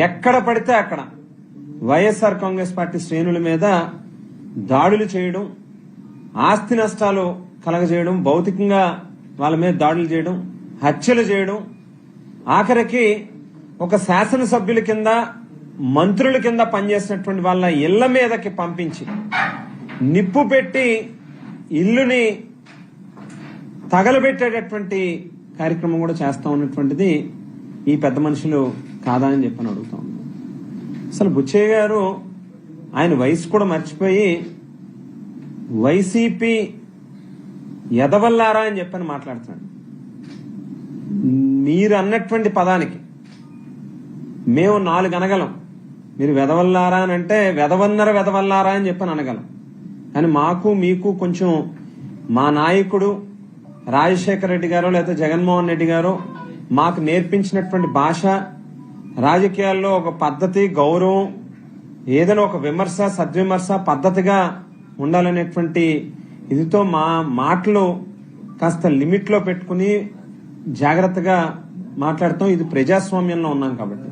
ఎక్కడ పడితే అక్కడ వైఎస్ఆర్ కాంగ్రెస్ పార్టీ శ్రేణుల మీద దాడులు చేయడం, ఆస్తి నష్టాలు కలగజేయడం, భౌతికంగా వాళ్ళ మీద దాడులు చేయడం, హత్యలు చేయడం, ఆఖరికి ఒక శాసనసభ్యుల కింద మంత్రుల కింద పనిచేసినటువంటి వాళ్ళ ఇళ్ల మీదకి పంపించి నిప్పు పెట్టి ఇల్లుని తగలబెట్టేటటువంటి కార్యక్రమం కూడా చేస్తా ఉన్నటువంటిది ఈ పెద్ద మనుషులు కాదా అని చెప్పని అడుగుతా ఉన్నాం. అసలు బుచ్చయ్య గారు ఆయన వయసు కూడా మర్చిపోయి వైసీపీ ఎదవల్లారా అని చెప్పని మాట్లాడుతున్నాడు. మీరు అన్నటువంటి పదానికి మేము 4 అనగలం, మీరు వెదవల్లారా అని అంటే వెదవల్లారా అని చెప్పని అనగలం. కానీ మాకు మీకు కొంచెం మా నాయకుడు రాజశేఖర రెడ్డి గారు లేదా జగన్మోహన్ రెడ్డి గారు మాకు నేర్పించినటువంటి భాష, రాజకీయాల్లో ఒక పద్ధతి, గౌరవం, ఏదైనా ఒక విమర్శ, సద్విమర్శ పద్ధతిగా ఉండాలనేటువంటి ఇదితో మా మాటలు కాస్త లిమిట్ లో పెట్టుకుని జాగ్రత్తగా మాట్లాడతాం. ఇది ప్రజాస్వామ్యంలో ఉన్నాం కాబట్టి